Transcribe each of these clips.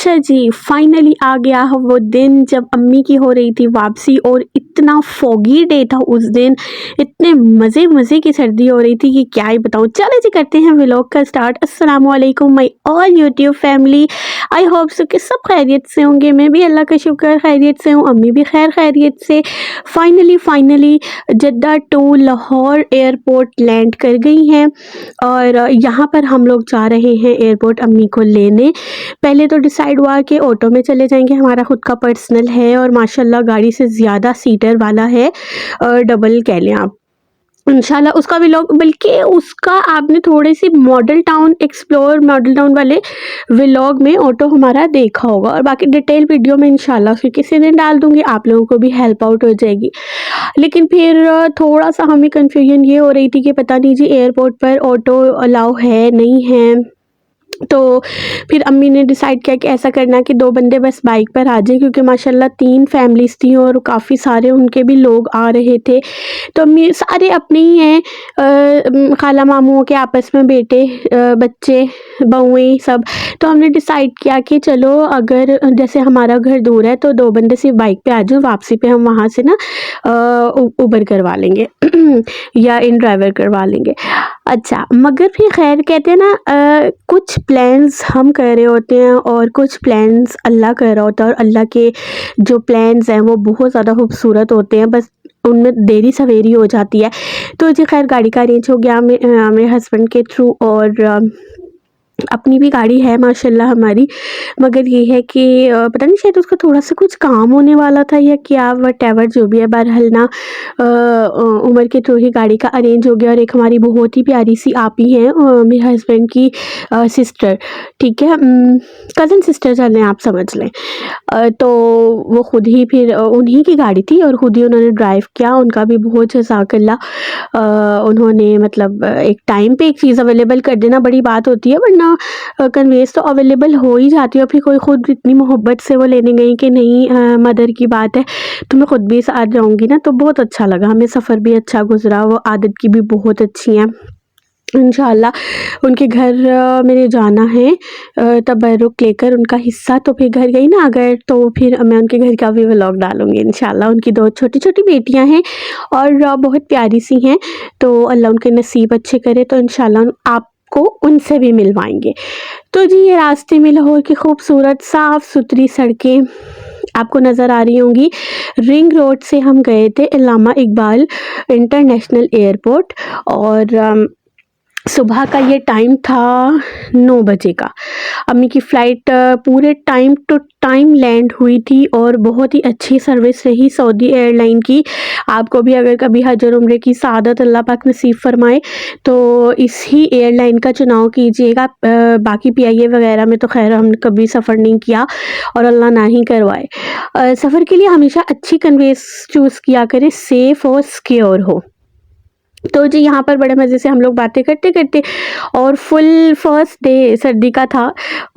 अच्छा जी, फाइनली आ गया है वो दिन जब अम्मी की हो रही थी वापसी और इतना फॉगी डे था उस दिन, इतने मज़े मज़े की सर्दी हो रही थी कि क्या ही बताऊँ। चलो जी करते हैं व्लॉग का स्टार्ट। अस्सलाम वालेकुम my all YouTube family. I hope so कि सब खैरियत से होंगे। मैं भी अल्लाह का शुक्र खैरियत से हूँ, अम्मी भी खैरियत से। Finally Jeddah to Lahore airport land कर गई हैं और यहाँ पर हम लोग जा रहे हैं एयरपोर्ट अम्मी को लेने। पहले तो डिसाइड हुआ कि ऑटो में चले जाएंगे, हमारा खुद का पर्सनल है और माशाल्लाह गाड़ी से ज़्यादा सीटर वाला है, डबल कह लें आप। इंशाल्लाह उसका व्लॉग, बल्कि उसका आपने थोड़ी सी model town explore model town वाले व्लॉग में ऑटो हमारा देखा होगा और बाकी डिटेल वीडियो में इंशाल्लाह फिर किसी दिन डाल दूंगी, आप लोगों को भी हेल्प आउट हो जाएगी। लेकिन फिर थोड़ा सा हमें कन्फ्यूजन ये हो रही थी कि पता नहीं जी एयरपोर्ट पर ऑटो अलाउ है नहीं है। तो फिर अम्मी ने डिसाइड किया कि ऐसा करना कि 2 बंदे बस बाइक पर आ जाएँ, क्योंकि माशाल्लाह 3 फैमिलीज़ थी और काफ़ी सारे उनके भी लोग आ रहे थे। तो अम्मी सारे अपने ही हैं, खाला मामूओं के आपस में बेटे, बच्चे, बहुएँ सब। तो हमने डिसाइड किया कि चलो अगर जैसे हमारा घर दूर है तो 2 बंदे सिर्फ बाइक पे आ जाओ, वापसी पे हम वहाँ से ना उबर करवा लेंगे या इन ड्राइवर करवा लेंगे। अच्छा, मगर फिर ख़ैर कहते हैं ना, कुछ प्लान्स हम कर रहे होते हैं और कुछ प्लान्स अल्लाह कर रहा होता है और अल्लाह के जो प्लान्स हैं वो बहुत ज़्यादा खूबसूरत होते हैं, बस उनमें देरी सवेरी हो जाती है। तो जी खैर गाड़ी का अरेंज हो गया मेरे हस्बैंड के थ्रू और अपनी भी गाड़ी है माशाल्लाह हमारी। मगर ये है कि पता नहीं शायद उसका थोड़ा-सा कुछ काम होने वाला था या क्या, व्हाटएवर जो भी है, बहरहाल ना उमर के थ्रू ही गाड़ी का अरेंज हो गया। और एक हमारी बहुत ही प्यारी-सी आपी हैं, मेरे हस्बैंड की सिस्टर, ठीक है, कज़न सिस्टर चलें आप समझ लें। तो वो खुद ही फिर उन्हीं की गाड़ी थी और खुद ही उन्होंने ड्राइव किया। उनका भी बहुत जज़ाकल्लाह। उन्होंने मतलब एक टाइम पे एक चीज़ अवेलेबल कर देना बड़ी बात होती है, वरना कन्वेंस तो अवेलेबल हो ही जाती है। और फिर कोई खुद इतनी मोहब्बत से वो लेने गई कि नहीं, मदर की बात है तो मैं खुद भी साथ जाऊँगी ना, तो बहुत अच्छा लगा हमें, सफ़र भी अच्छा गुज़रा। वो आदत की भी बहुत अच्छी हैं इंशाल्लाह। उनके घर मेरे जाना है तबर्रुक लेकर उनका हिस्सा, तो फिर घर गई ना अगर, तो फिर मैं उनके घर का भी व्लॉग डालूँगी इंशाल्लाह। उनकी 2 छोटी-छोटी बेटियां हैं और बहुत प्यारी सी हैं, तो अल्लाह उनके नसीब अच्छे करे, तो इंशाल्लाह आपको उनसे भी मिलवाएंगे। तो जी ये रास्ते में लाहौर की खूबसूरत साफ़-सुथरी सड़कें आपको नज़र आ रही होंगी। रिंग रोड से हम गए थे अल्लामा इकबाल इंटरनेशनल एयरपोर्ट और सुबह का ये टाइम था 9 बजे का। अम्मी की फ़्लाइट पूरे टाइम टू टाइम लैंड हुई थी और बहुत ही अच्छी सर्विस रही सऊदी एयरलाइन की। आपको भी अगर कभी हज और उम्रे की सआदत अल्लाह पाक नसीब फ़रमाए तो इसी एयरलाइन का चुनाव कीजिएगा। बाकी पीआईए वगैरह में तो ख़ैर हमने कभी सफ़र नहीं किया और अल्लाह ना ही करवाए। सफ़र के लिए हमेशा अच्छी कन्वेंस चूज़ किया करें, सेफ़ और सिक्योर हो। तो जी यहाँ पर बड़े मज़े से हम लोग बातें करते-करते, और फुल फर्स्ट डे सर्दी का था,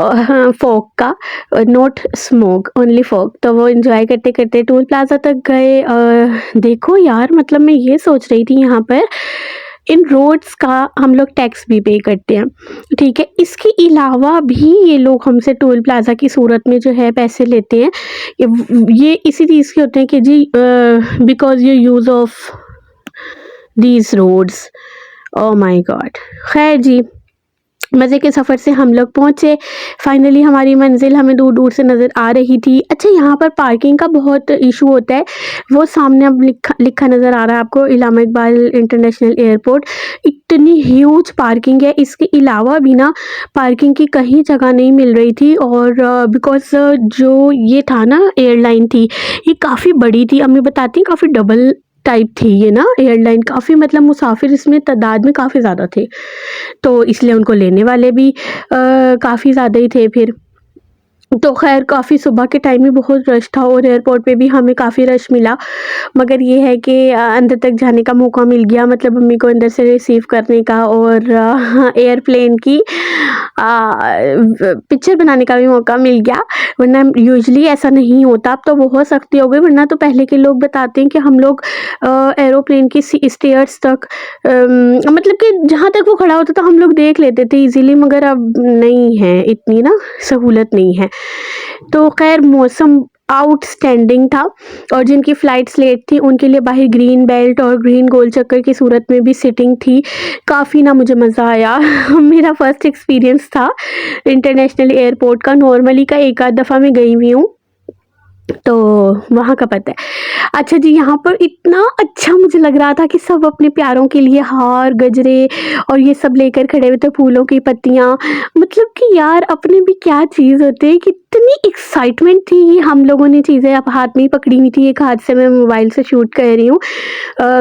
हाँ, फॉग का, नॉट स्मोक ओनली फॉग। तो वो एंजॉय करते-करते टोल प्लाज़ा तक गए। देखो यार, मतलब मैं ये सोच रही थी यहाँ पर इन रोड्स का हम लोग टैक्स भी पे करते हैं, ठीक है, इसके अलावा भी ये लोग हमसे टोल प्लाज़ा की सूरत में जो है पैसे लेते हैं। ये इसी चीज़ के होते हैं कि जी because you use of these roads. Oh my God. खैर जी, मज़े के सफ़र से हम लोग पहुँचे। फाइनली हमारी मंजिल हमें दूर दूर से नज़र आ रही थी। अच्छा, यहाँ पर पार्किंग का बहुत इशू होता है, वो सामने अब लिखा नज़र आ रहा है आपको, अल्लामा इकबाल इंटरनेशनल एयरपोर्ट। इतनी ह्यूज पार्किंग है, इसके अलावा भी ना पार्किंग की कहीं जगह नहीं मिल रही थी। और बिकॉज़ जो ये था ना एयरलाइन थी, ये काफ़ी बड़ी थी, अम्मी बताती काफ़ी डबल टाइप थी ये ना एयरलाइन, काफ़ी मतलब मुसाफिर इसमें तादाद में काफ़ी ज़्यादा थे, तो इसलिए उनको लेने वाले भी काफ़ी ज़्यादा ही थे फिर। तो ख़ैर काफ़ी सुबह के टाइम में बहुत रश था और एयरपोर्ट पे भी हमें काफ़ी रश मिला। मगर ये है कि अंदर तक जाने का मौका मिल गया, मतलब मम्मी को अंदर से रिसीव करने का और एयरप्लेन की पिक्चर बनाने का भी मौका मिल गया, वरना यूजुअली ऐसा नहीं होता। अब तो बहुत सख्ती हो गई, वरना तो पहले के लोग बताते हैं कि हम लोग एरोप्लेन की स्टेयर्स तक, मतलब कि जहाँ तक वो खड़ा होता था हम लोग देख लेते थे ईज़िली, मगर अब नहीं है, इतनी ना सहूलत नहीं है। तो खैर मौसम आउटस्टैंडिंग था और जिनकी फ़्लाइट्स लेट थी उनके लिए बाहर ग्रीन बेल्ट और ग्रीन गोल चक्कर की सूरत में भी सिटिंग थी। काफ़ी ना मुझे मज़ा आया। मेरा फर्स्ट एक्सपीरियंस था इंटरनेशनल एयरपोर्ट का। नॉर्मली का एक आध दफ़ा मैं गई हुई हूँ, तो वहाँ का पता है। अच्छा जी, यहाँ पर इतना अच्छा मुझे लग रहा था कि सब अपने प्यारों के लिए हार, गजरे और ये सब लेकर खड़े हुए थे, फूलों की पत्तियाँ। मतलब कि यार अपने भी क्या चीज़ होती है, कितनी एक्साइटमेंट थी। हम लोगों ने चीज़ें अब हाथ में ही पकड़ी हुई थी, एक हाथ से मैं मोबाइल से शूट कर रही हूँ।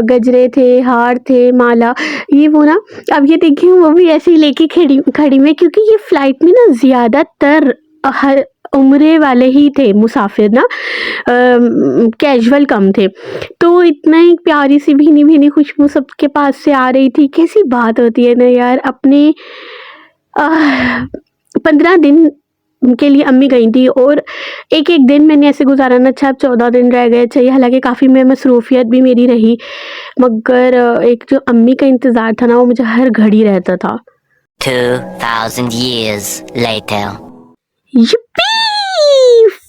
गजरे थे, हार थे, माला, ये वो ना। अब ये देखिए वो भी ऐसे ही लेके खड़ी खड़ी में, क्योंकि ये फ़्लाइट में ना ज़्यादातर हर उम्रे वाले ही थे मुसाफिर ना, कैजुअल कम थे। तो इतना एक प्यारी सी भीनी भीनी खुशबू सबके पास से आ रही थी। कैसी बात होती है ना यार, अपने 15 दिन के लिए अम्मी गई थी और एक एक दिन मैंने ऐसे गुजारा ना। अच्छा अब 14 दिन रह गए चाहिए, हालांकि काफ़ी में मसरूफियत भी मेरी रही, मगर एक जो अम्मी का इंतज़ार था ना वो मुझे हर घड़ी रहता था। 2000 years later. यप्पी!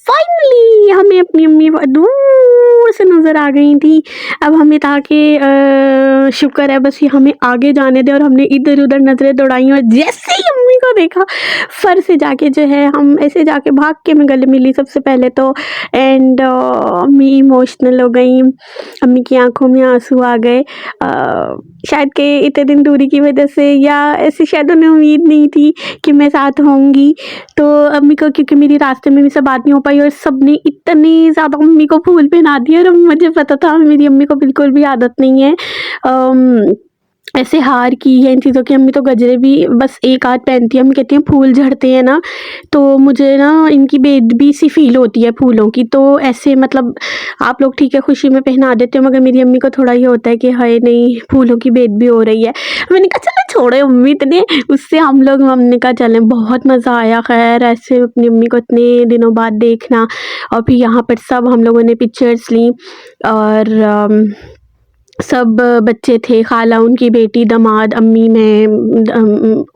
फाइनली हमें अपनी अम्मी दूर से नज़र आ गई थी। अब हमें था कि शुक्र है बस ये हमें आगे जाने दे, और हमने इधर-उधर नज़रें दौड़ाई और जैसे ही अम्मी को देखा फर से जाके जो है हम ऐसे जाके भाग के मैं गले मिली सबसे पहले तो। एंड अम्मी इमोशनल हो गई, अम्मी की आँखों में आँसू आ गए। शायद कि इतने दिन दूरी की वजह से, या ऐसी शायद उन्हें उम्मीद नहीं थी कि मैं साथ होंगी। तो अम्मी को, क्योंकि मेरी रास्ते में भी सब बात नहीं हो पाई और सबने इतनी ज़्यादा अम्मी को फूल पहना दिए, और मुझे पता था मेरी अम्मी को बिल्कुल भी आदत नहीं है ऐसे हार की या इन चीज़ों की। अम्मी तो गजरे भी बस एक आध पहनती है। अम्मी कहती हैं फूल झड़ते हैं ना, तो मुझे ना इनकी बेअदबी सी फील होती है फूलों की। तो ऐसे मतलब आप लोग ठीक है खुशी में पहना देते हो, मगर मेरी अम्मी को थोड़ा ये होता है कि हाय नहीं फूलों की बेअदबी हो रही है। मैंने कहा चलो छोड़ो अम्मी इतने, उससे हम लोग, हमने कहा चलें। बहुत मज़ा आया खैर ऐसे अपनी अम्मी को इतने दिनों बाद देखना। और फिर यहाँ पर सब हम लोगों ने पिक्चर्स ली, और सब बच्चे थे, खाला, उनकी बेटी, दामाद, अम्मी, मैं,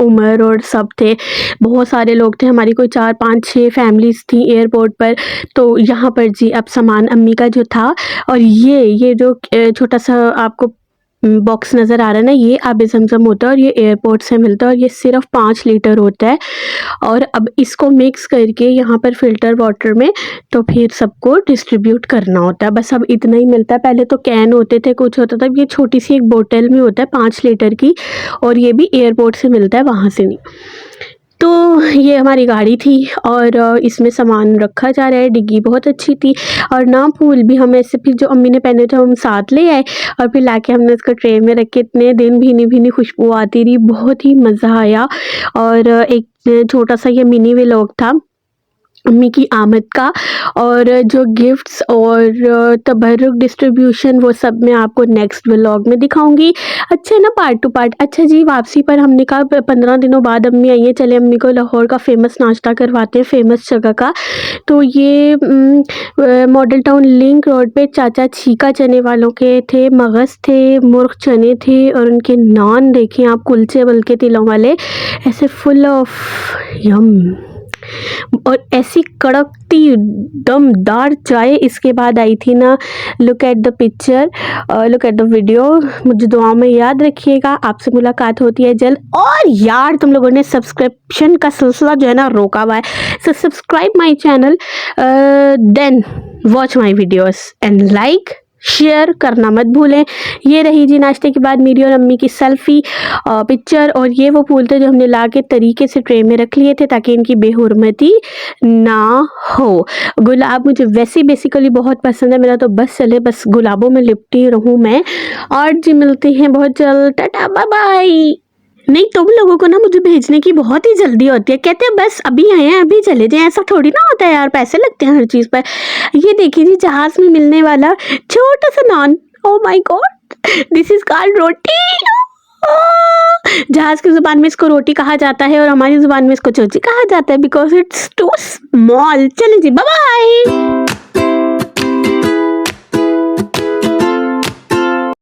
उमर और सब थे। बहुत सारे लोग थे, हमारी कोई 4 5 6 फैमिलीज़ थी एयरपोर्ट पर। तो यहाँ पर जी अब सामान अम्मी का जो था, और ये जो छोटा सा आपको बॉक्स नज़र आ रहा है ना, ये आबे ज़मज़म होता है और ये एयरपोर्ट से मिलता है, और ये सिर्फ 5 लीटर होता है। और अब इसको मिक्स करके यहाँ पर फ़िल्टर वाटर में तो फिर सबको डिस्ट्रीब्यूट करना होता है। बस अब इतना ही मिलता है। पहले तो कैन होते थे, कुछ होता था, ये छोटी सी एक बोतल में होता है 5 लीटर की, और ये भी एयरपोर्ट से मिलता है, वहाँ से नहीं। तो ये हमारी गाड़ी थी और इसमें सामान रखा जा रहा है। डिग्गी बहुत अच्छी थी, और ना फूल भी हम ऐसे फिर जो अम्मी ने पहने थे हम साथ ले आए, और फिर लाके हमने उसको ट्रे में रख के इतने दिन भीनी भीनी खुशबू आती रही। बहुत ही मज़ा आया। और एक छोटा सा ये मिनी व्लॉग था अम्मी की आमद का, और जो गिफ्ट्स और तबर्रुक डिस्ट्रीब्यूशन वो सब मैं आपको नेक्स्ट व्लॉग में दिखाऊंगी। अच्छा ना, पार्ट टू पार्ट। अच्छा जी, वापसी पर हमने कहा 15 दिनों बाद अम्मी आई है, चले अम्मी को लाहौर का फ़ेमस नाश्ता करवाते हैं, फ़ेमस जगह का। तो ये मॉडल टाउन लिंक रोड पे चाचा छीका चने वालों के थे, मगज़ थे, मुर्ग चने थे, और उनके नान देखें आप, कुलचे बल्कि तिलों वाले, ऐसे फुल ऑफ यम, और ऐसी कड़कती दमदार चाय। इसके बाद आई थी ना, look at the picture, look at the video. मुझे दुआओं में याद रखिएगा। आपसे मुलाकात होती है जल्द। और यार तुम लोगों ने सब्सक्रिप्शन का सिलसिला जो है ना रोका हुआ है, so subscribe my channel, then watch my videos and like share करना मत भूलें। ये रही जी नाश्ते के बाद मेरी और अम्मी की सेल्फी पिक्चर, और ये वो फूल थे जो हमने ला के तरीके से ट्रे में रख लिए थे ताकि इनकी बेहुरमती ना हो। गुलाब मुझे वैसे बेसिकली बहुत पसंद है, मेरा तो बस चले बस गुलाबों में लिपटी रहूं मैं। और जी मिलते हैं बहुत जल्द, टाटा बाय बाय। नहीं, तुम लोगों को ना मुझे भेजने की बहुत ही जल्दी होती है, कहते हैं बस अभी आए हैं अभी चले जाएं। ऐसा थोड़ी ना होता है यार, पैसे लगते हैं हर चीज़ पर। ये देखिए जी, जहाज़ में मिलने वाला छोटा सा naan, oh my God, this is called roti. जहाज़ की ज़ुबान में इसको रोटी कहा जाता है, और हमारी ज़ुबान में इसको चोची कहा जाता है, बिकॉज इट्स टू स्मॉल। चलिए जी, बाय बाय।